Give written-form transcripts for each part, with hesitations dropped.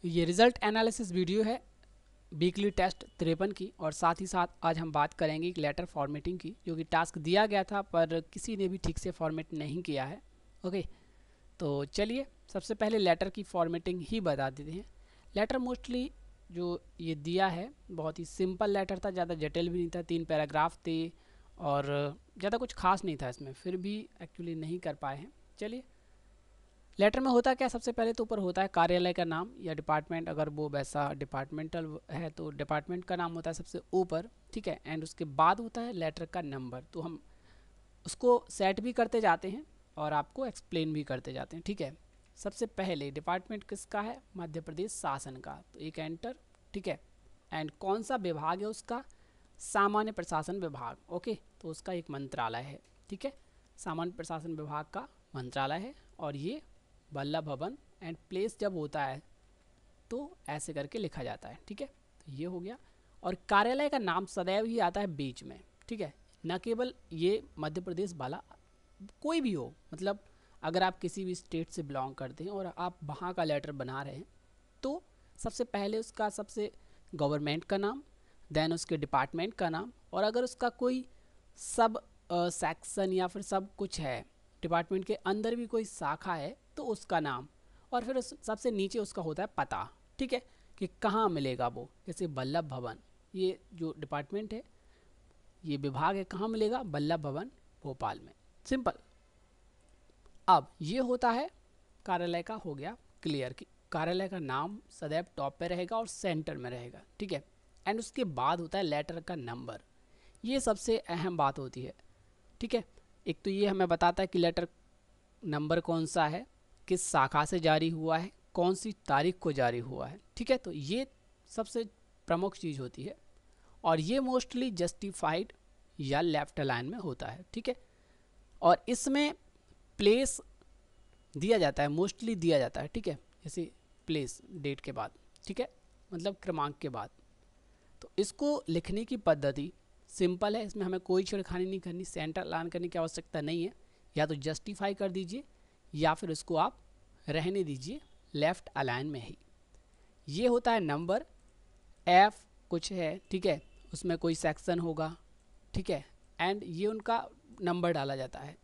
ये result analysis video है weekly test 53 की, और साथ ही साथ आज हम बात करेंगे एक लेटर फॉर्मेटिंग की, जो कि टास्क दिया गया था पर किसी ने भी ठीक से फॉर्मेट नहीं किया है। ओके, तो चलिए सबसे पहले लेटर की फॉर्मेटिंग ही बता देते हैं। लेटर मोस्टली जो ये दिया है बहुत ही सिंपल लेटर था, ज़्यादा जटिल भी नहीं था, 3 पैराग्राफ थे और ज़्यादा कुछ खास नहीं था इसमें, फिर भी एक्चुअली नहीं कर पाए हैं। चलिए, लेटर में होता क्या, सबसे पहले तो ऊपर होता है कार्यालय का नाम या डिपार्टमेंट, अगर वो वैसा डिपार्टमेंटल है तो डिपार्टमेंट का नाम होता है सबसे ऊपर, ठीक है। एंड उसके बाद होता है लेटर का नंबर, तो हम उसको सेट भी करते जाते हैं और आपको एक्सप्लेन भी करते जाते हैं, ठीक है। सबसे पहले डिपार्टमेंट किसका है, मध्य प्रदेश शासन का, तो एक एंटर, ठीक है। एंड कौन सा विभाग है उसका, सामान्य प्रशासन विभाग, ओके, तो उसका एक मंत्रालय है, ठीक है, सामान्य प्रशासन विभाग का मंत्रालय है। और ये वल्लभ भवन, एंड प्लेस जब होता है तो ऐसे करके लिखा जाता है, ठीक है। तो ये हो गया, और कार्यालय का नाम सदैव ही आता है बीच में, ठीक है, न केवल ये मध्य प्रदेश वाला, कोई भी हो, मतलब अगर आप किसी भी स्टेट से बिलोंग करते हैं और आप वहाँ का लेटर बना रहे हैं तो सबसे पहले उसका सबसे गवर्नमेंट का नाम, देन उसके डिपार्टमेंट का नाम, और अगर उसका कोई सब सेक्शन या फिर सब कुछ है, डिपार्टमेंट के अंदर भी कोई शाखा है तो उसका नाम, और फिर सबसे नीचे उसका होता है पता, ठीक है, कि कहाँ मिलेगा वो। जैसे वल्लभ भवन, ये जो डिपार्टमेंट है, ये विभाग है, कहाँ मिलेगा, वल्लभ भवन भोपाल में, सिंपल। अब ये होता है कार्यालय का, हो गया क्लियर कि कार्यालय का नाम सदैव टॉप पे रहेगा और सेंटर में रहेगा, ठीक है। एंड उसके बाद होता है लेटर का नंबर, ये सबसे अहम बात होती है, ठीक है। एक तो ये हमें बताता है कि लेटर नंबर कौन सा है, किस शाखा से जारी हुआ है, कौन सी तारीख को जारी हुआ है, ठीक है। तो ये सबसे प्रमुख चीज़ होती है, और ये मोस्टली जस्टिफाइड या लेफ्ट अलाइन में होता है, ठीक है। और इसमें प्लेस दिया जाता है, मोस्टली दिया जाता है, ठीक है, जैसे प्लेस डेट के बाद, ठीक है, मतलब क्रमांक के बाद। तो इसको लिखने की पद्धति सिंपल है, इसमें हमें कोई छेड़खानी नहीं करनी, सेंटर अलाइन करने की आवश्यकता नहीं है, या तो जस्टिफाई कर दीजिए या फिर इसको आप रहने दीजिए लेफ्ट अलाइन में ही। ये होता है नंबर, एफ कुछ है, ठीक है, उसमें कोई सेक्शन होगा, ठीक है, एंड ये उनका नंबर डाला जाता है,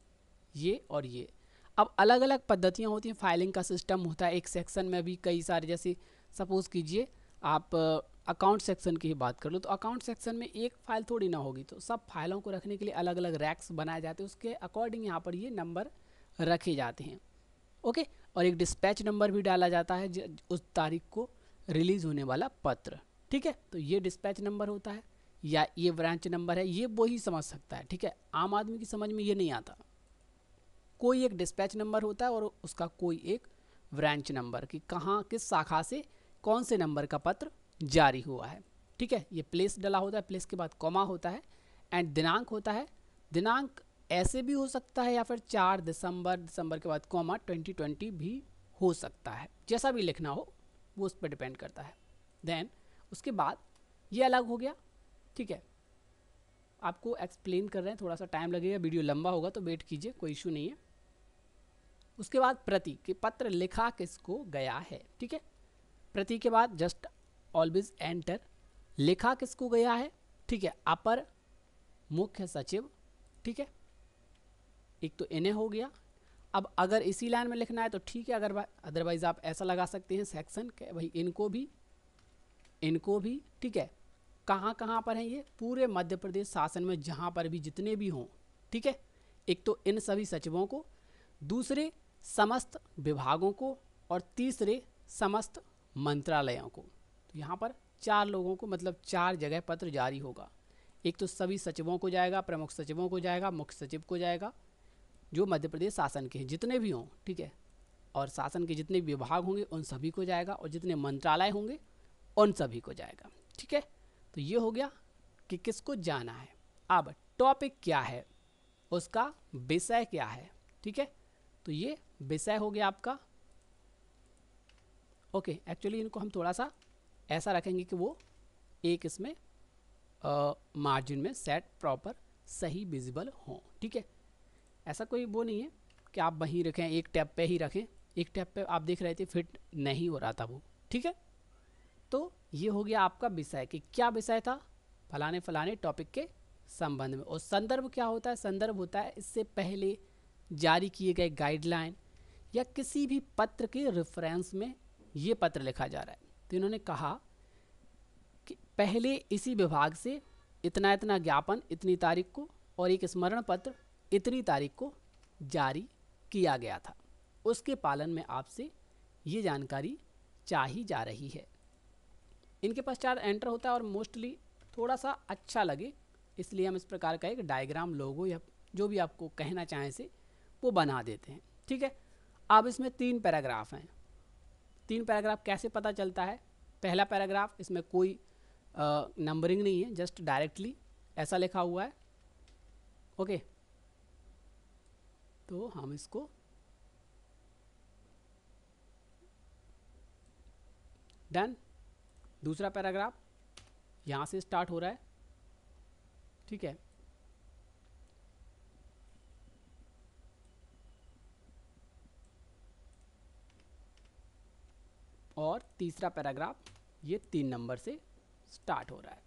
ये और ये। अब अलग अलग पद्धतियाँ होती हैं, फाइलिंग का सिस्टम होता है, एक सेक्शन में भी कई सारे, जैसे सपोज़ कीजिए आप अकाउंट सेक्शन की ही बात कर लो, तो अकाउंट सेक्शन में एक फ़ाइल थोड़ी ना होगी, तो सब फाइलों को रखने के लिए अलग अलग रैक्स बनाए जाते हैं, उसके अकॉर्डिंग यहाँ पर ये नंबर रखे जाते हैं, ओके। और एक डिस्पैच नंबर भी डाला जाता है उस तारीख को रिलीज़ होने वाला पत्र, ठीक है। तो ये डिस्पैच नंबर होता है, या ये ब्रांच नंबर है, ये वो ही समझ सकता है, ठीक है। आम आदमी की समझ में ये नहीं आता, कोई एक डिस्पैच नंबर होता है और उसका कोई एक ब्रांच नंबर, कि कहाँ किस शाखा से कौन से नंबर का पत्र जारी हुआ है, ठीक है। ये प्लेस डला होता है, प्लेस के बाद कॉमा होता है, एंड दिनांक होता है, दिनांक ऐसे भी हो सकता है या फिर 4 दिसंबर, दिसंबर के बाद कॉमा 2020 भी हो सकता है, जैसा भी लिखना हो वो उस पर डिपेंड करता है। देन उसके बाद ये अलग हो गया, ठीक है, आपको एक्सप्लेन कर रहे हैं, थोड़ा सा टाइम लगेगा, वीडियो लंबा होगा तो वेट कीजिए, कोई इशू नहीं है। उसके बाद प्रति, कि पत्र लिखा किसको गया है, ठीक है। प्रति के बाद जस्ट ऑलवेज एंटर, लिखा किसको गया है, ठीक है, अपर मुख्य सचिव, ठीक है, एक तो इन्हें हो गया। अब अगर इसी लाइन में लिखना है तो ठीक है, अगर अदरवाइज आप ऐसा लगा सकते हैं सेक्शन के, भाई इनको भी, ठीक है। कहाँ कहाँ पर हैं ये, पूरे मध्य प्रदेश शासन में जहाँ पर भी जितने भी हों, ठीक है। एक तो इन सभी सचिवों को, दूसरे समस्त विभागों को, और तीसरे समस्त मंत्रालयों को। तो यहाँ पर 4 लोगों को, मतलब 4 जगह पत्र जारी होगा। एक तो सभी सचिवों को जाएगा, प्रमुख सचिवों को जाएगा, मुख्य सचिव को जाएगा, जो मध्य प्रदेश शासन के हैं जितने भी हों, ठीक है, और शासन के जितने विभाग होंगे उन सभी को जाएगा, और जितने मंत्रालय होंगे उन सभी को जाएगा, ठीक है। तो ये हो गया कि किसको जाना है। अब टॉपिक क्या है, उसका विषय क्या है, ठीक है। तो ये विषय हो गया आपका, ओके। एक्चुअली इनको हम थोड़ा सा ऐसा रखेंगे कि वो एक इसमें मार्जिन में सेट प्रॉपर सही विजिबल हों, ठीक है। ऐसा कोई वो नहीं है कि आप वहीं रखें, एक टैब पे ही रखें, एक टैब पे आप देख रहे थे फिट नहीं हो रहा था वो, ठीक है। तो ये हो गया आपका विषय कि क्या विषय था, फलाने फलाने टॉपिक के संबंध में। और संदर्भ क्या होता है, संदर्भ होता है इससे पहले जारी किए गए गाइडलाइन या किसी भी पत्र के रेफरेंस में ये पत्र लिखा जा रहा है। तो इन्होंने कहा कि पहले इसी विभाग से इतना इतना ज्ञापन इतनी तारीख को और एक स्मरण पत्र इतनी तारीख को जारी किया गया था, उसके पालन में आपसे ये जानकारी चाही जा रही है। इनके पश्चात एंटर होता है और मोस्टली थोड़ा सा अच्छा लगे इसलिए हम इस प्रकार का एक डायग्राम, लोगो या जो भी आपको कहना चाहें से वो बना देते हैं। ठीक है, अब इसमें 3 पैराग्राफ हैं। 3 पैराग्राफ कैसे पता चलता है? पहला पैराग्राफ, इसमें कोई नंबरिंग नहीं है, जस्ट डायरेक्टली ऐसा लिखा हुआ है। ओके, तो हम इसको डन। दूसरा पैराग्राफ यहाँ से स्टार्ट हो रहा है। ठीक है, और तीसरा पैराग्राफ ये 3 नंबर से स्टार्ट हो रहा है।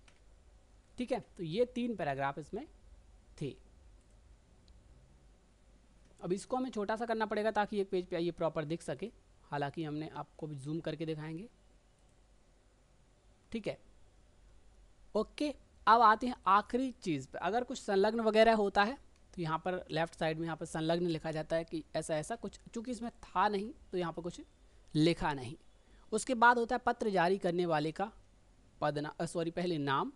ठीक है, तो ये 3 पैराग्राफ इसमें थे। अब इसको हमें छोटा सा करना पड़ेगा ताकि एक पेज पे ये प्रॉपर दिख सके, हालांकि हमने आपको भी जूम करके दिखाएंगे। ठीक है, ओके, अब आते हैं आखिरी चीज़ पे। अगर कुछ संलग्न वगैरह होता है तो यहाँ पर लेफ्ट साइड में यहाँ पर संलग्न लिखा जाता है कि ऐसा ऐसा कुछ, चूँकि इसमें था नहीं तो यहाँ पर कुछ लिखा नहीं। उसके बाद होता है पत्र जारी करने वाले का पहले नाम,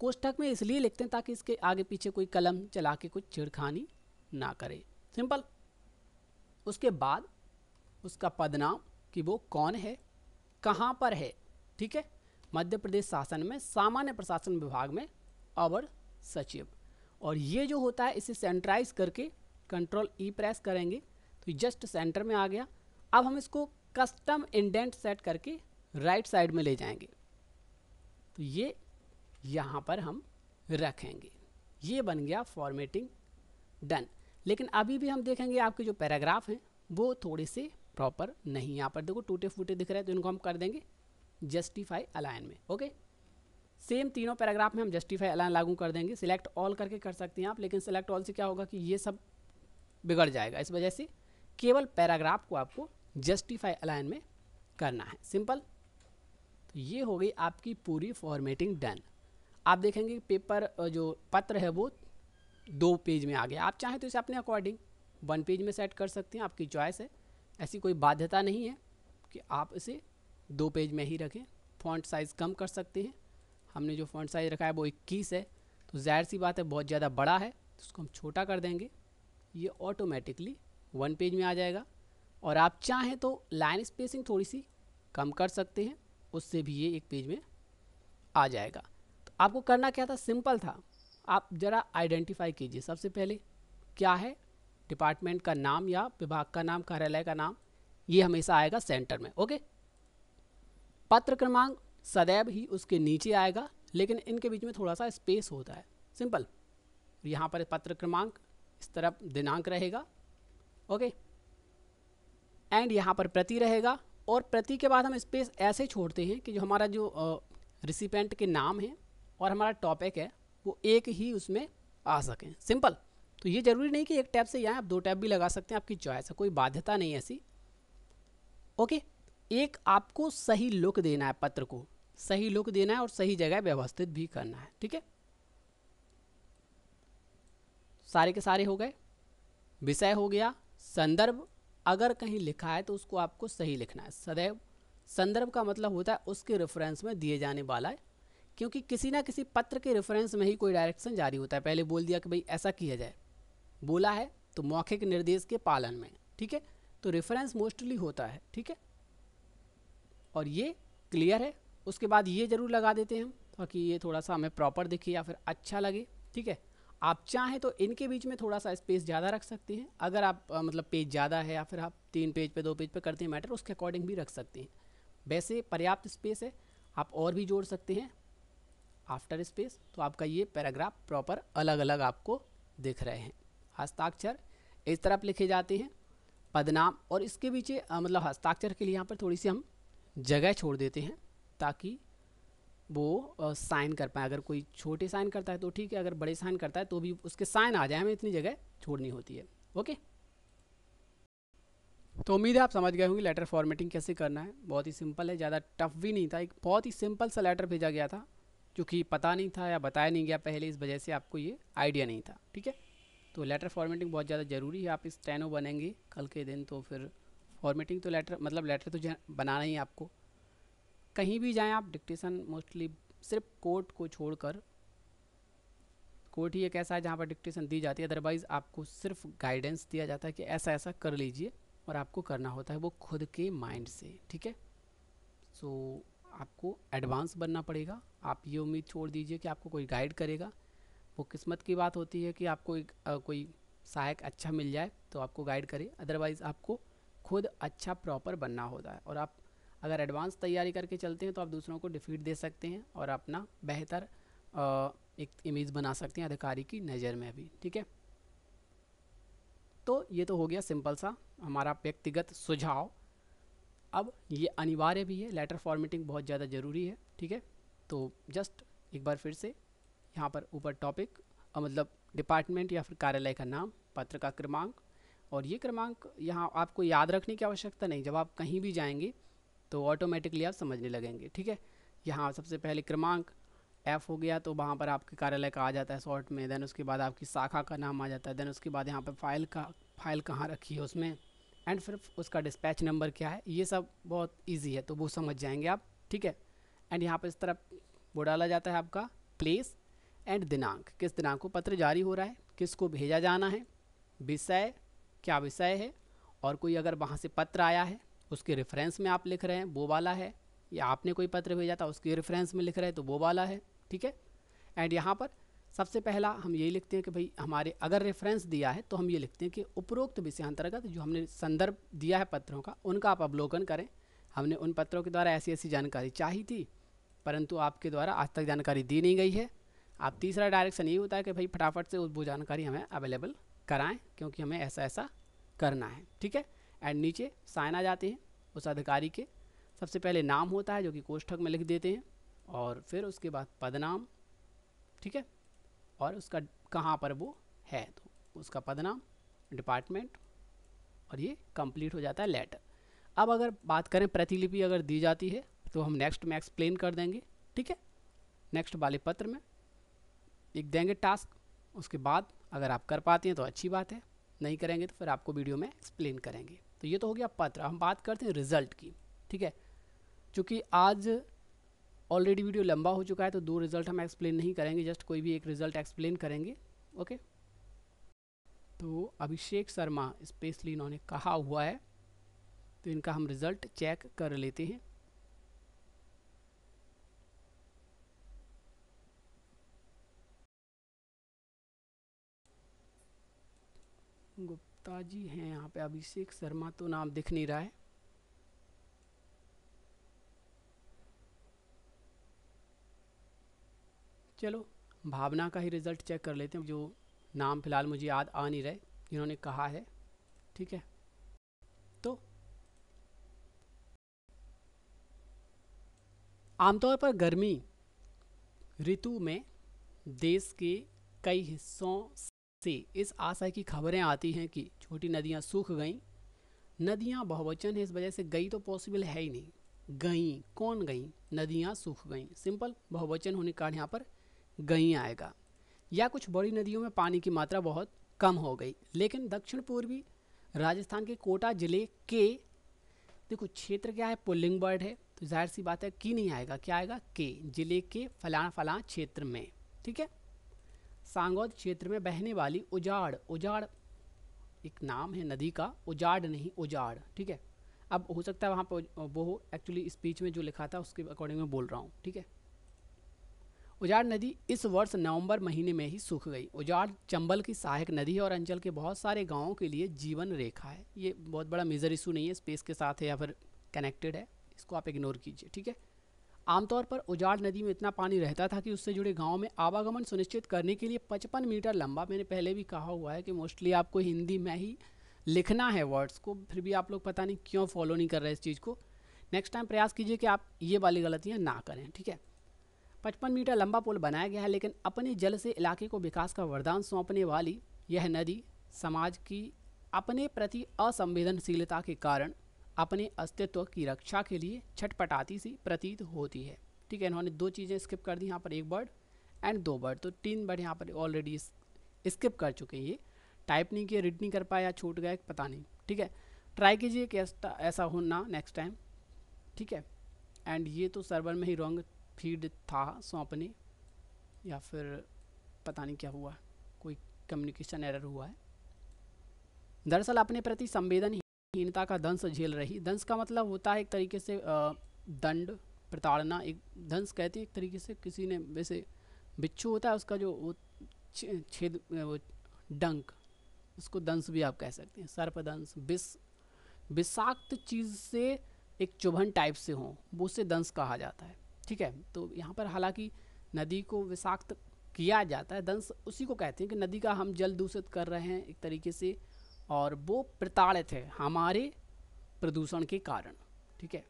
कोष्ठक में इसलिए लिखते हैं ताकि इसके आगे पीछे कोई कलम चला के कुछ छेड़खानी ना करे, सिंपल। उसके बाद उसका पदनाम कि वो कौन है, कहाँ पर है। ठीक है, मध्य प्रदेश शासन में सामान्य प्रशासन विभाग में अवर सचिव। और ये जो होता है इसे सेंट्राइज करके कंट्रोल ई प्रेस करेंगे तो जस्ट सेंटर में आ गया। अब हम इसको कस्टम इंडेंट सेट करके राइट साइड में ले जाएंगे तो ये यहाँ पर हम रखेंगे। ये बन गया फॉर्मेटिंग डन। लेकिन अभी भी हम देखेंगे आपके जो पैराग्राफ हैं वो थोड़े से प्रॉपर नहीं, यहाँ पर देखो टूटे फूटे दिख रहे हैं तो इनको हम कर देंगे जस्टिफाई अलाइन में। ओके, सेम तीनों पैराग्राफ में हम जस्टिफाई अलाइन लागू कर देंगे। सिलेक्ट ऑल करके कर सकते हैं आप, लेकिन सिलेक्ट ऑल से क्या होगा कि ये सब बिगड़ जाएगा, इस वजह से केवल पैराग्राफ को आपको जस्टिफाई अलाइन में करना है, सिंपल। तो ये हो गई आपकी पूरी फॉर्मेटिंग डन। आप देखेंगे पेपर जो पत्र है वो 2 पेज में आ गया। आप चाहें तो इसे अपने अकॉर्डिंग 1 पेज में सेट कर सकते हैं, आपकी चॉइस है, ऐसी कोई बाध्यता नहीं है कि आप इसे 2 पेज में ही रखें। फॉन्ट साइज़ कम कर सकते हैं, हमने जो फॉन्ट साइज़ रखा है वो 21 है, तो जाहिर सी बात है बहुत ज़्यादा बड़ा है तो उसको हम छोटा कर देंगे, ये ऑटोमेटिकली 1 पेज में आ जाएगा। और आप चाहें तो लाइन स्पेसिंग थोड़ी सी कम कर सकते हैं, उससे भी ये 1 पेज में आ जाएगा। तो आपको करना क्या था, सिंपल था। आप ज़रा आइडेंटिफाई कीजिए सबसे पहले क्या है, डिपार्टमेंट का नाम या विभाग का नाम, कार्यालय का नाम, ये हमेशा आएगा सेंटर में। ओके, पत्र क्रमांक सदैव ही उसके नीचे आएगा, लेकिन इनके बीच में थोड़ा सा स्पेस होता है, सिंपल। यहाँ पर पत्र क्रमांक, इस तरफ दिनांक रहेगा। ओके, एंड यहाँ पर प्रति रहेगा, और प्रति के बाद हम स्पेस ऐसे छोड़ते हैं कि जो हमारा जो रिसिपेंट के नाम है और हमारा टॉपिक है वो एक ही उसमें आ सकें, सिंपल। तो ये जरूरी नहीं कि एक टैब से यहाँ आप 2 टैब भी लगा सकते हैं, आपकी चॉइस है, कोई बाध्यता नहीं ऐसी। ओके, एक आपको सही लुक देना है, पत्र को सही लुक देना है और सही जगह व्यवस्थित भी करना है। ठीक है, सारे के सारे हो गए। विषय हो गया, संदर्भ अगर कहीं लिखा है तो उसको आपको सही लिखना है। सदैव संदर्भ का मतलब होता है उसके रेफरेंस में दिए जाने वाला है, क्योंकि किसी ना किसी पत्र के रेफरेंस में ही कोई डायरेक्शन जारी होता है। पहले बोल दिया कि भाई ऐसा किया जाए, बोला है तो मौखिक निर्देश के पालन में। ठीक है, तो रेफरेंस मोस्टली होता है। ठीक है, और ये क्लियर है। उसके बाद ये जरूर लगा देते हैं हम ताकि ये थोड़ा सा हमें प्रॉपर दिखे या फिर अच्छा लगे। ठीक है, आप चाहें तो इनके बीच में थोड़ा सा स्पेस ज़्यादा रख सकते हैं, अगर आप मतलब पेज ज़्यादा है या फिर आप 3 पेज पे 2 पेज पे करते हैं मैटर, उसके अकॉर्डिंग भी रख सकते हैं। वैसे पर्याप्त स्पेस है, आप और भी जोड़ सकते हैं आफ्टर स्पेस। तो आपका ये पैराग्राफ प्रॉपर अलग अलग आपको दिख रहे हैं। हस्ताक्षर इस तरफ लिखे जाते हैं, पदनाम, और इसके पीछे मतलब हस्ताक्षर के लिए यहाँ पर थोड़ी सी हम जगह छोड़ देते हैं ताकि वो साइन कर पाए। अगर कोई छोटे साइन करता है तो ठीक है, अगर बड़े साइन करता है तो भी उसके साइन आ जाए, हमें इतनी जगह छोड़नी होती है। ओके, तो उम्मीद है आप समझ गए होंगे लेटर फॉर्मेटिंग कैसे करना है। बहुत ही सिंपल है, ज़्यादा टफ भी नहीं था। एक बहुत ही सिंपल सा लेटर भेजा गया था जो कि पता नहीं था या बताया नहीं गया पहले, इस वजह से आपको ये आइडिया नहीं था। ठीक है, तो लेटर फॉर्मेटिंग बहुत ज़्यादा ज़रूरी है। आप स्टेनो बनेंगे कल के दिन तो फिर फॉर्मेटिंग तो लेटर मतलब लेटर तो बनाना ही आपको। कहीं भी जाएं आप, डिक्टेशन मोस्टली सिर्फ कोर्ट को छोड़कर, कोर्ट ही एक ऐसा है जहाँ पर डिक्टेशन दी जाती है, अदरवाइज़ आपको सिर्फ गाइडेंस दिया जाता है कि ऐसा ऐसा कर लीजिए, और आपको करना होता है वो खुद के माइंड से। ठीक है, सो आपको एडवांस बनना पड़ेगा। आप ये उम्मीद छोड़ दीजिए कि आपको कोई गाइड करेगा। वो किस्मत की बात होती है कि आपको कोई सहायक अच्छा मिल जाए तो आपको गाइड करे, अदरवाइज़ आपको खुद अच्छा प्रॉपर बनना होता है। और आप अगर एडवांस तैयारी करके चलते हैं तो आप दूसरों को डिफीट दे सकते हैं और अपना बेहतर एक इमेज बना सकते हैं अधिकारी की नज़र में भी। ठीक है, तो ये तो हो गया सिंपल सा हमारा व्यक्तिगत सुझाव। अब ये अनिवार्य भी है, लेटर फॉर्मेटिंग बहुत ज़्यादा ज़रूरी है। ठीक है, तो जस्ट एक बार फिर से यहाँ पर ऊपर टॉपिक मतलब डिपार्टमेंट या फिर कार्यालय का नाम, पत्र का क्रमांक, और ये क्रमांक यहाँ आपको याद रखने की आवश्यकता नहीं, जब आप कहीं भी जाएंगे तो ऑटोमेटिकली आप समझने लगेंगे। ठीक है, यहाँ सबसे पहले क्रमांक F हो गया तो वहाँ पर आपके कार्यालय का आ जाता है शॉर्ट में, देन उसके बाद आपकी शाखा का नाम आ जाता है, देन उसके बाद यहाँ पर फाइल कहाँ रखी है उसमें, एंड फिर उसका डिस्पैच नंबर क्या है। ये सब बहुत इजी है तो वो समझ जाएंगे आप। ठीक है, एंड यहाँ पर इस तरफ वो डाला जाता है आपका प्लेस एंड दिनांक, किस दिनांक को पत्र जारी हो रहा है, किसको भेजा जाना है, विषय क्या विषय है, और कोई अगर वहाँ से पत्र आया है उसके रेफरेंस में आप लिख रहे हैं वो वाला है, या आपने कोई पत्र भेजा था उसके रेफरेंस में लिख रहे हैं तो वो वाला है। ठीक है, एंड यहाँ पर सबसे पहला हम यही लिखते हैं कि भाई हमारे अगर रेफरेंस दिया है तो हम ये लिखते हैं कि उपरोक्त विषय अंतर्गत जो हमने संदर्भ दिया है पत्रों का उनका आप अवलोकन करें। हमने उन पत्रों के द्वारा ऐसी ऐसी जानकारी चाही थी परंतु आपके द्वारा आज तक जानकारी दी नहीं गई है। आप तीसरा डायरेक्शन ये होता है कि भाई फटाफट से वो जानकारी हमें अवेलेबल कराएं क्योंकि हमें ऐसा ऐसा करना है। ठीक है, एंड नीचे साइन आ जाते हैं उस अधिकारी के। सबसे पहले नाम होता है जो कि कोष्ठक में लिख देते हैं, और फिर उसके बाद पदनाम। ठीक है, और उसका कहाँ पर वो है तो उसका पदनाम, डिपार्टमेंट, और ये कंप्लीट हो जाता है लेटर। अब अगर बात करें प्रतिलिपि अगर दी जाती है तो हम नेक्स्ट में एक्सप्लेन कर देंगे। ठीक है, नेक्स्ट वाले पत्र में लिख देंगे टास्क, उसके बाद अगर आप कर पाते हैं तो अच्छी बात है, नहीं करेंगे तो फिर आपको वीडियो में एक्सप्लेन करेंगे। तो ये तो हो गया पत्र। हम बात करते हैं रिजल्ट की। ठीक है, चूँकि आज ऑलरेडी वीडियो लंबा हो चुका है तो 2 रिज़ल्ट हम एक्सप्लेन नहीं करेंगे, जस्ट कोई भी एक रिज़ल्ट एक्सप्लेन करेंगे। ओके, तो अभिषेक शर्मा स्पेशली इन्होंने कहा हुआ है तो इनका हम रिज़ल्ट चेक कर लेते हैं। गुप्ता जी हैं यहाँ पे, अभिषेक शर्मा तो नाम दिख नहीं रहा है। चलो भावना का ही रिज़ल्ट चेक कर लेते हैं, जो नाम फिलहाल मुझे याद आ नहीं रहे जिन्होंने कहा है। ठीक है, तो आमतौर पर गर्मी ऋतु में देश के कई हिस्सों से इस आशय की खबरें आती हैं कि छोटी नदियां सूख गईं। नदियां बहुवचन है, इस वजह से गई तो पॉसिबल है ही नहीं। गई कौन गई, नदियां सूख गईं, सिंपल बहुवचन होने के कारण यहाँ पर गई आएगा। या कुछ बड़ी नदियों में पानी की मात्रा बहुत कम हो गई। लेकिन दक्षिण पूर्वी राजस्थान के कोटा जिले के, देखो क्षेत्र क्या है, पुल्लिंग वर्ड है तो जाहिर सी बात है की नहीं आएगा, क्या आएगा के, जिले के फलाना फलाना क्षेत्र में। ठीक है, सांगौद क्षेत्र में बहने वाली उजाड़, उजाड़ एक नाम है नदी का, उजाड़ नहीं उजाड़। ठीक है, अब हो सकता है वहाँ पर वो एक्चुअली स्पीच में जो लिखा था उसके अकॉर्डिंग में बोल रहा हूँ। ठीक है, उजाड़ नदी इस वर्ष नवंबर महीने में ही सूख गई। उजाड़ चंबल की सहायक नदी है और अंचल के बहुत सारे गांवों के लिए जीवन रेखा है। ये बहुत बड़ा मेजर इशू नहीं है, स्पेस के साथ है या फिर कनेक्टेड है, इसको आप इग्नोर कीजिए। ठीक है, आमतौर पर उजाड़ नदी में इतना पानी रहता था कि उससे जुड़े गांव में आवागमन सुनिश्चित करने के लिए 55 मीटर लंबा, मैंने पहले भी कहा हुआ है कि मोस्टली आपको हिंदी में ही लिखना है वर्ड्स को, फिर भी आप लोग पता नहीं क्यों फॉलो नहीं कर रहे इस चीज़ को, नेक्स्ट टाइम प्रयास कीजिए कि आप ये वाली गलतियाँ ना करें, ठीक है। 55 मीटर लंबा पुल बनाया गया है, लेकिन अपने जल से इलाके को विकास का वरदान सौंपने वाली यह नदी समाज की अपने प्रति असंवेदनशीलता के कारण अपने अस्तित्व की रक्षा के लिए छटपटाती सी प्रतीत होती है, ठीक है। इन्होंने दो चीज़ें स्किप कर दी यहाँ पर, एक वर्ड एंड दो वर्ड, तो 3 वर्ड यहाँ पर ऑलरेडी स्किप कर चुके हैं। ये टाइप नहीं किया, रीड नहीं कर पाया, छूट गया, पता नहीं, ठीक है। ट्राई कीजिए कि ऐसा हो ना नेक्स्ट टाइम, ठीक है। एंड ये तो सर्वर में ही रॉन्ग फीड था सौंपने, या फिर पता नहीं क्या हुआ, कोई कम्युनिकेशन एरर हुआ है। दरअसल अपने प्रति संवेदनहीनता का दंश झेल रही, दंश का मतलब होता है एक तरीके से दंड, प्रताड़ना, एक दंश कहते हैं एक तरीके से, किसी ने वैसे बिच्छू होता है उसका जो वो छेद, वो डंक, उसको दंश भी आप कह सकते हैं, सर्पदंश, विषाक्त चीज़ से एक चुभन टाइप से हो वो उससे दंश कहा जाता है, ठीक है। तो यहाँ पर हालांकि नदी को विषाक्त किया जाता है, दंश उसी को कहते हैं कि नदी का हम जल दूषित कर रहे हैं एक तरीके से, और वो प्रताड़ित है हमारे प्रदूषण के कारण, ठीक है।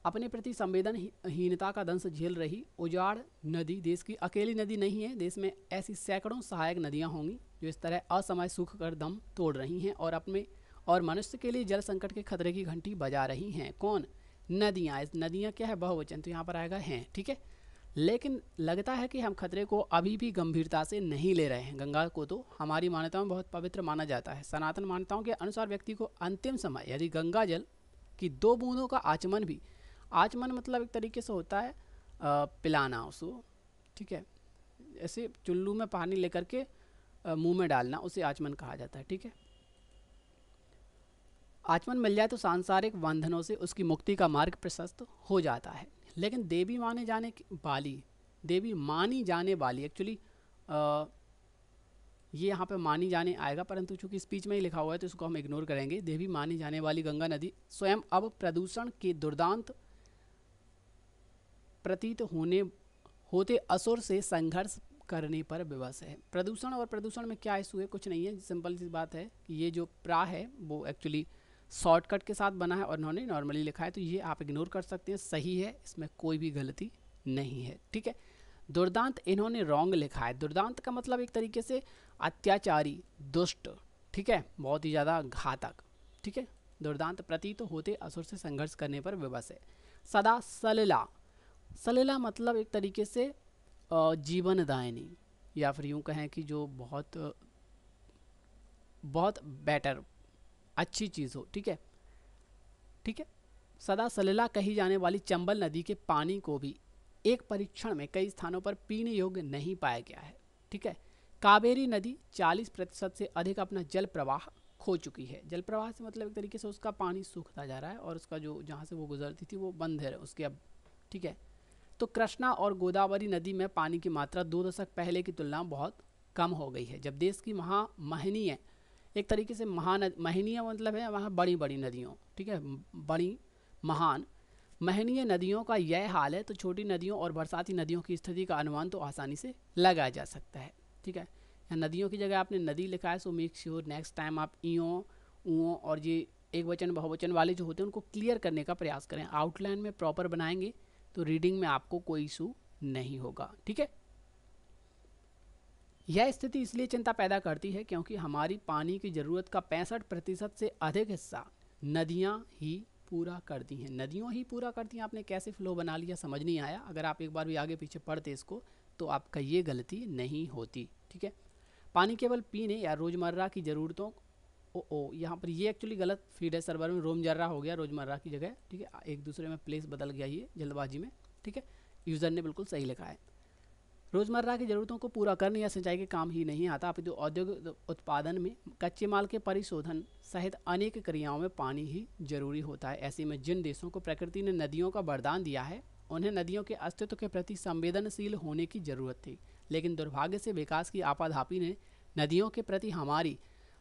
अपने प्रति संवेदनहीनता का दंश झेल रही उजाड़ नदी देश की अकेली नदी नहीं है। देश में ऐसी सैकड़ों सहायक नदियां होंगी जो इस तरह असमय सूख कर दम तोड़ रही हैं और अपने और मनुष्य के लिए जल संकट के खतरे की घंटी बजा रही हैं। कौन? नदियाँ। इस नदियाँ क्या है? बहुवचन, तो यहाँ पर आएगा हैं, ठीक है। लेकिन लगता है कि हम खतरे को अभी भी गंभीरता से नहीं ले रहे हैं। गंगा को तो हमारी मान्यताओं में बहुत पवित्र माना जाता है। सनातन मान्यताओं के अनुसार व्यक्ति को अंतिम समय यदि गंगा जल की 2 बूंदों का आचमन भी, आचमन मतलब एक तरीके से होता है पिलाना उसको, ठीक है, ऐसे चुल्लू में पानी लेकर के मुंह में डालना, उसे आचमन कहा जाता है, ठीक है। आचमन मिल जाए तो सांसारिक बंधनों से उसकी मुक्ति का मार्ग प्रशस्त हो जाता है। लेकिन देवी मानी जाने वाली एक्चुअली ये यहाँ पे मानी जाने आएगा, परंतु चूंकि स्पीच में ही लिखा हुआ है तो इसको हम इग्नोर करेंगे। देवी मानी जाने वाली गंगा नदी स्वयं अब प्रदूषण के दुर्दांत प्रतीत होते असुर से संघर्ष करने पर विवश है। प्रदूषण और प्रदूषण में क्या इशू है? कुछ नहीं है, सिंपल सी बात है कि ये जो प्रा है वो एक्चुअली शॉर्टकट के साथ बना है और उन्होंने नॉर्मली लिखा है, तो ये आप इग्नोर कर सकते हैं, सही है, इसमें कोई भी गलती नहीं है, ठीक है। दुर्दांत इन्होंने रॉन्ग लिखा है। दुर्दांत का मतलब एक तरीके से अत्याचारी, दुष्ट, ठीक है, बहुत ही ज़्यादा घातक, ठीक है। दुर्दांत प्रतीत होते असुर से संघर्ष करने पर विवश है। सदा सलिला, सलिला मतलब एक तरीके से जीवनदायिनी, या फिर यूँ कहें कि जो बहुत बहुत बेटर, अच्छी चीज़ हो, ठीक है, ठीक है। सदा सलिला कही जाने वाली चंबल नदी के पानी को भी एक परीक्षण में कई स्थानों पर पीने योग्य नहीं पाया गया है, ठीक है। कावेरी नदी 40% से अधिक अपना जल प्रवाह खो चुकी है। जल प्रवाह से मतलब एक तरीके से उसका पानी सूखता जा रहा है और उसका जो जहाँ से वो गुजरती थी वो बंद है उसके अब, ठीक है। तो कृष्णा और गोदावरी नदी में पानी की मात्रा 2 दशक पहले की तुलना में बहुत कम हो गई है। जब देश की महनीय एक तरीके से महनीय मतलब है वहाँ बड़ी बड़ी नदियों, ठीक है, बड़ी महान महनीय नदियों का यह हाल है, तो छोटी नदियों और बरसाती नदियों की स्थिति का अनुमान तो आसानी से लगाया जा सकता है, ठीक है। यहाँ नदियों की जगह आपने नदी लिखा है, so make sure next time आप इयों ऊओं और ये एक वचन बहुवचन वाले जो होते हैं उनको क्लियर करने का प्रयास करें। आउटलाइन में प्रॉपर बनाएंगे तो रीडिंग में आपको कोई इशू नहीं होगा, ठीक है। यह स्थिति इसलिए चिंता पैदा करती है क्योंकि हमारी पानी की ज़रूरत का 65% से अधिक हिस्सा नदियाँ ही पूरा करती हैं। नदियों ही पूरा करती हैं। आपने कैसे फ्लो बना लिया समझ नहीं आया। अगर आप एक बार भी आगे पीछे पढ़ते इसको तो आपका ये गलती नहीं होती, ठीक है। पानी केवल पीने या रोज़मर्रा की ज़रूरतों यहाँ पर ये एक्चुअली गलत फीड है सर्वर में, रोज़मर्रा हो गया रोज़मर्रा की जगह, ठीक है। एक दूसरे में प्लेस बदल गया ये जल्दबाजी में, ठीक है। यूज़र ने बिल्कुल सही लिखा है। रोज़मर्रा की ज़रूरतों को पूरा करने या सिंचाई के काम ही नहीं आता, अपितु औद्योगिक उत्पादन में कच्चे माल के परिशोधन सहित अनेक क्रियाओं में पानी ही जरूरी होता है। ऐसे में जिन देशों को प्रकृति ने नदियों का वरदान दिया है उन्हें नदियों के अस्तित्व के प्रति संवेदनशील होने की ज़रूरत थी, लेकिन दुर्भाग्य से विकास की आपाधापी ने नदियों के प्रति हमारी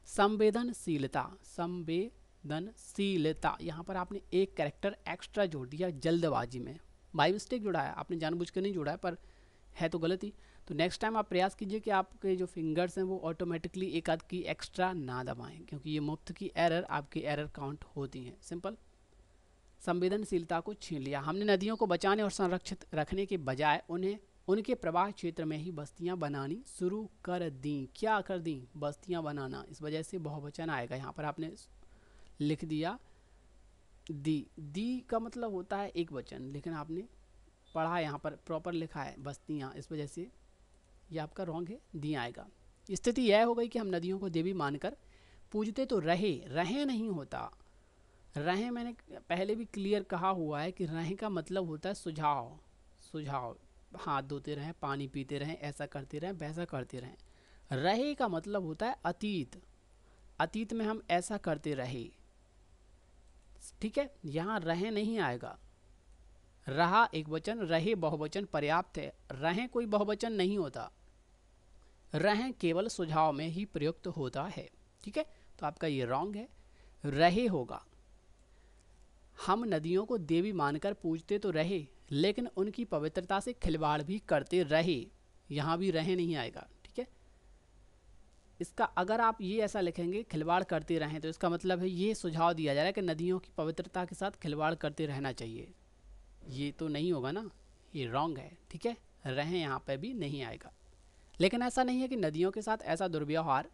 संवेदनशीलता यहाँ पर आपने एक कैरेक्टर एक्स्ट्रा जोड़ दिया जल्दबाजी में, बाई मिस्टेक जोड़ा है, आपने जानबूझ कर नहीं जोड़ा है, पर है तो गलती। तो नेक्स्ट टाइम आप प्रयास कीजिए कि आपके जो फिंगर्स हैं वो ऑटोमेटिकली एक आध की एक्स्ट्रा ना दबाएं, क्योंकि ये मुफ्त की एरर आपकी एरर काउंट होती हैं। सिंपल। संवेदनशीलता को छीन लिया। हमने नदियों को बचाने और संरक्षित रखने के बजाय उन्हें उनके प्रवाह क्षेत्र में ही बस्तियां बनानी शुरू कर दी। क्या कर दी? बस्तियां बनाना। इस वजह से बहुवचन आएगा। यहाँ पर आपने लिख दिया दी। दी का मतलब होता है एक वचन, लेकिन आपने पढ़ा यहाँ पर प्रॉपर लिखा है बस्तियाँ, इस वजह से ये आपका रॉन्ग है, दी आएगा। स्थिति यह हो गई कि हम नदियों को देवी मानकर पूजते तो रहे नहीं होता। रहे मैंने पहले भी क्लियर कहा हुआ है कि रहे का मतलब होता है सुझाव। हाथ धोते रहें, पानी पीते रहें, ऐसा करते रहें, वैसा करते रहें। रहे का मतलब होता है अतीत में हम ऐसा करते रहे। ठीक है, यहाँ रहे नहीं आएगा। रहा एक वचन, रहे बहुवचन पर्याप्त है। रहे कोई बहुवचन नहीं होता। रहे केवल सुझाव में ही प्रयुक्त होता है। ठीक है, तो आपका ये रॉन्ग है, रहे होगा। हम नदियों को देवी मानकर पूजते तो रहे, लेकिन उनकी पवित्रता से खिलवाड़ भी करते रहे। यहाँ भी रहे नहीं आएगा। ठीक है, इसका अगर आप ये ऐसा लिखेंगे खिलवाड़ करते रहें, तो इसका मतलब है ये सुझाव दिया जा रहा है कि नदियों की पवित्रता के साथ खिलवाड़ करते रहना चाहिए। ये तो नहीं होगा ना, ये रॉन्ग है। ठीक है, रहें यहाँ पे भी नहीं आएगा। लेकिन ऐसा नहीं है कि नदियों के साथ ऐसा दुर्व्यवहार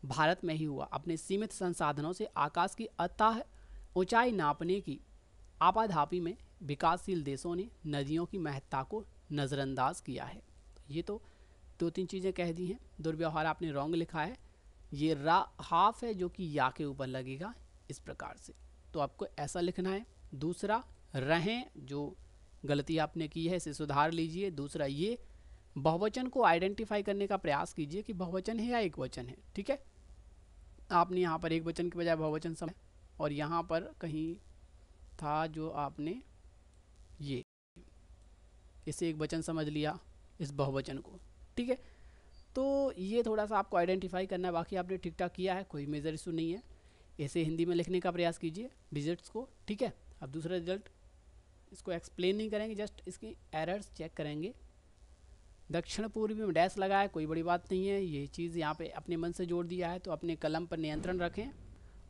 भारत में ही हुआ। अपने सीमित संसाधनों से आकाश की अतः ऊंचाई नापने की आपाधापी में विकासशील देशों ने नदियों की महत्ता को नज़रअंदाज किया है। ये तो दो तीन चीज़ें कह दी हैं। दुर्व्यवहार आपने रॉन्ग लिखा है, ये हाफ है जो कि या के ऊपर लगेगा इस प्रकार से, तो आपको ऐसा लिखना है। दूसरा रहें, जो गलती आपने की है इसे सुधार लीजिए। दूसरा ये बहुवचन को आइडेंटिफाई करने का प्रयास कीजिए कि बहुवचन है या एक वचन है। ठीक है, आपने यहाँ पर एक वचन के बजाय बहुवचन समझ, और यहाँ पर कहीं था जो आपने ये इसे एक वचन समझ लिया इस बहुवचन को। ठीक है, तो ये थोड़ा सा आपको आइडेंटिफाई करना है। बाकी आपने ठीक ठाक किया है, कोई मेजर इशू नहीं है। ऐसे हिंदी में लिखने का प्रयास कीजिए डिजिट्स को। ठीक है, अब दूसरा रिजल्ट इसको एक्सप्लेन नहीं करेंगे, जस्ट इसकी एरर्स चेक करेंगे। दक्षिण पूर्वी में डैश लगा है, कोई बड़ी बात नहीं है। ये चीज़ यहाँ पे अपने मन से जोड़ दिया है, तो अपने कलम पर नियंत्रण रखें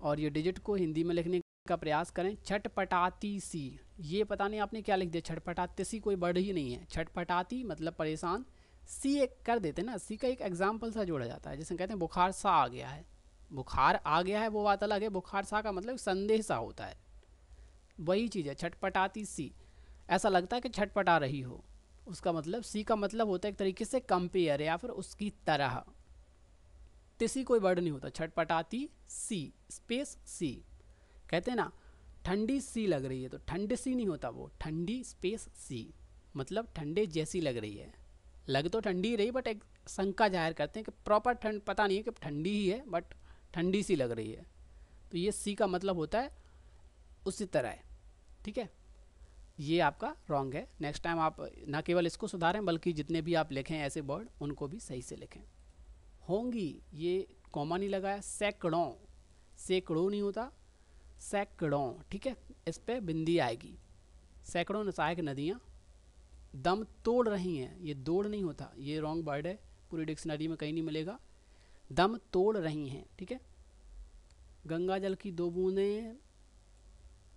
और ये डिजिट को हिंदी में लिखने का प्रयास करें। छटपटाती सी, ये पता नहीं आपने क्या लिख दिया। छटपटाती सी कोई वर्ड ही नहीं है। छटपटाती मतलब परेशान, सी एक कर देते ना, सी का एक एग्जाम्पल सा जोड़ा जाता है। जैसे कहते हैं बुखार सा आ गया है, बुखार आ गया है वो बात अलग है, बुखार सा का मतलब संदेह सा होता है, वही चीज़ है। छटपटाती सी, ऐसा लगता है कि छटपटा रही हो, उसका मतलब सी का मतलब होता है एक तरीके से कंपेयर या फिर उसकी तरह। तिसी कोई वर्ड नहीं होता। छटपटाती सी स्पेस सी, कहते हैं ना ठंडी सी लग रही है, तो ठंड सी नहीं होता वो, ठंडी स्पेस सी मतलब ठंडे जैसी लग रही है। लग तो ठंडी रही, बट एक शंका जाहिर करते हैं कि प्रॉपर ठंड पता नहीं है कि ठंडी ही है, बट ठंडी सी लग रही है। तो ये सी का मतलब होता है उसी तरह है। ठीक है, ये आपका रॉन्ग है। नेक्स्ट टाइम आप ना केवल इसको सुधारें, बल्कि जितने भी आप लिखें ऐसे वर्ड उनको भी सही से लिखें। होंगी, ये कॉमा नहीं लगाया। सैकड़ों, सैकड़ों नहीं होता, सैकड़ों। ठीक है, इस पर बिंदी आएगी। सैकड़ों सहायक नदियाँ दम तोड़ रही हैं, ये दौड़ नहीं होता, ये रॉन्ग वर्ड है, पूरी डिक्शनरी में कहीं नहीं मिलेगा। दम तोड़ रही हैं। ठीक है, गंगा जल की दो बूंदें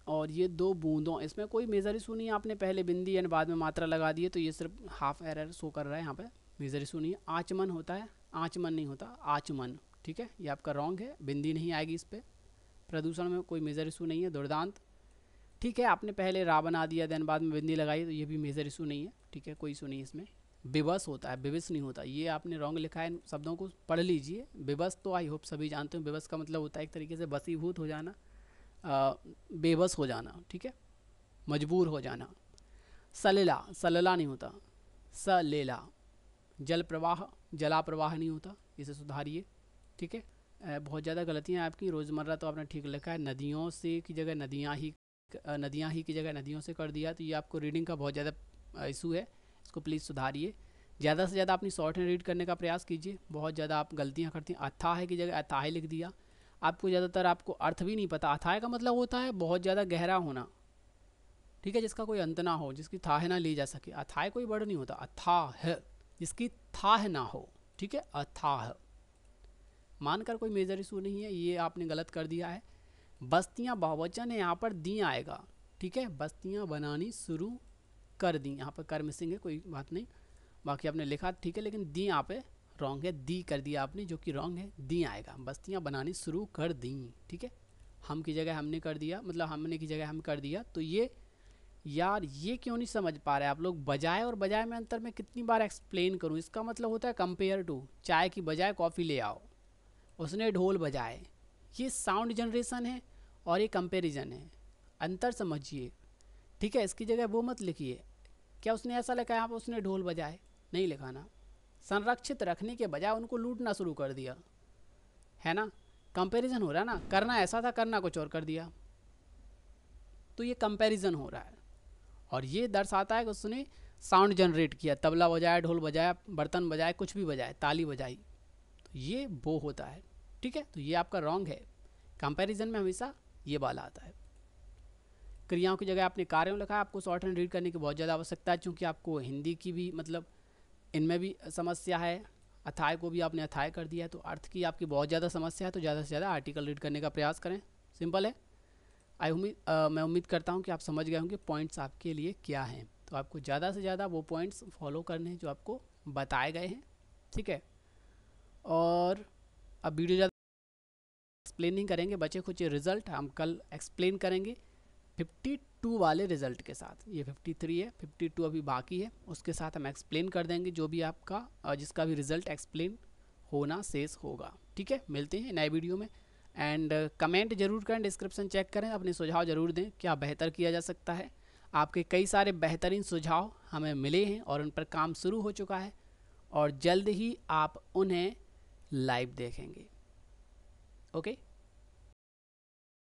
और ये दो बूंदों, इसमें कोई मेजर इशू नहीं है। आपने पहले बिंदी एंड बाद में मात्रा लगा दी है, तो ये सिर्फ हाफ एरर शो कर रहा है, यहाँ पे मेजर इशू नहीं है। आचमन होता है, आचमन नहीं होता, आचमन। ठीक है, ये आपका रॉन्ग है, बिंदी नहीं आएगी इस पर। प्रदूषण में कोई मेजर इशू नहीं है। दुर्दांत, ठीक है, आपने पहले रा बना दिया देन बाद में बिंदी लगाई, तो ये भी मेजर इशू नहीं है। ठीक है, कोई इशू नहीं है इसमें। विवश होता है, विवश नहीं होता, ये आपने रॉन्ग लिखा है। इन शब्दों को पढ़ लीजिए। विवश तो आई होप सभी जानते हो, विवश का मतलब होता है एक तरीके से वशीभूत हो जाना, बेबस हो जाना। ठीक है, मजबूर हो जाना। सलिला, सलला नहीं होता, सलेला। जल प्रवाह, जला प्रवाह नहीं होता, इसे सुधारिए। ठीक है, बहुत ज़्यादा गलतियाँ आपकी। रोज़मर्रा तो आपने ठीक लिखा है, नदियों से की जगह नदियाँ ही की जगह नदियों से कर दिया, तो ये आपको रीडिंग का बहुत ज़्यादा इशू है, इसको प्लीज़ सुधारिए। ज़्यादा से ज़्यादा अपनी शॉर्ट हैंड रीड करने का प्रयास कीजिए। बहुत ज़्यादा आप गलतियाँ करती हैं। अथाह की जगह अथाह लिख दिया। आपको ज़्यादातर आपको अर्थ भी नहीं पता। अथाह का मतलब होता है बहुत ज़्यादा गहरा होना। ठीक है, जिसका कोई अंत ना हो, जिसकी थाह ना ली जा सके। अथाह कोई वर्ड नहीं होता, अथाह है। जिसकी थाह ना हो, ठीक है, अथाह। मानकर कोई मेजर इशू नहीं है, ये आपने गलत कर दिया है। बस्तियां बहुवचन है, यहाँ पर दी आएगा, ठीक है, बस्तियां बनानी शुरू कर दी, यहाँ पर कर मिसिंग है, कोई बात नहीं, बाकी आपने लिखा ठीक है, लेकिन दी यहाँ पे रॉन्ग है, दी कर दिया आपने, जो कि रॉन्ग है, दी आएगा। बस्तियां बनानी शुरू कर दी, ठीक है, हम की जगह हमने कर दिया, मतलब हमने की जगह हम कर दिया। तो ये यार ये क्यों नहीं समझ पा रहे आप लोग, बजाय और बजाय में अंतर मैं कितनी बार एक्सप्लेन करूँ। इसका मतलब होता है कंपेयर टू, चाय की बजाय कॉफ़ी ले आओ, उसने ढोल बजाए, ये साउंड जनरेशन है और ये कंपैरिजन है, अंतर समझिए, ठीक है। इसकी जगह वो मत लिखिए, क्या उसने ऐसा लिखा है यहाँ पर उसने ढोल बजाए, नहीं लिखाना। संरक्षित रखने के बजाय उनको लूटना शुरू कर दिया, है ना, कंपैरिजन हो रहा है ना, करना ऐसा था करना कुछ और कर दिया, तो ये कंपैरिजन हो रहा है। और ये दर्शाता है कि उसने साउंड जनरेट किया, तबला बजाया, ढोल बजाया, बर्तन बजाए, कुछ भी बजाए, ताली बजाई, तो ये वो होता है, ठीक है। तो ये आपका रॉन्ग है, कंपैरिजन में हमेशा ये वाला आता है। क्रियाओं की जगह आपने कार्यों लिखा है, आपको शॉर्ट हैंड रीड करने की बहुत ज़्यादा आवश्यकता है, क्योंकि आपको हिंदी की भी मतलब इनमें भी समस्या है। अथाय को भी आपने अथाय कर दिया है, तो अर्थ की आपकी बहुत ज़्यादा समस्या है, तो ज़्यादा से ज़्यादा आर्टिकल रीड करने का प्रयास करें, सिंपल है। मैं उम्मीद करता हूँ कि आप समझ गए होंगे पॉइंट्स आपके लिए क्या हैं। तो आपको ज़्यादा से ज़्यादा वो पॉइंट्स फॉलो करने हैं जो आपको बताए गए हैं, ठीक है। और अब वीडियो ज़्यादा एक्सप्लेन नहीं करेंगे, बचे कुछ रिज़ल्ट हम कल एक्सप्लेन करेंगे 52 वाले रिज़ल्ट के साथ। ये 53 है, 52 अभी बाकी है, उसके साथ हम एक्सप्लेन कर देंगे जो भी आपका जिसका भी रिज़ल्ट एक्सप्लेन होना शेष होगा, ठीक है। मिलते हैं नए वीडियो में, एंड कमेंट जरूर करें, डिस्क्रिप्शन चेक करें, अपने सुझाव जरूर दें, क्या बेहतर किया जा सकता है। आपके कई सारे बेहतरीन सुझाव हमें मिले हैं और उन पर काम शुरू हो चुका है, और जल्द ही आप उन्हें लाइव देखेंगे। ओके।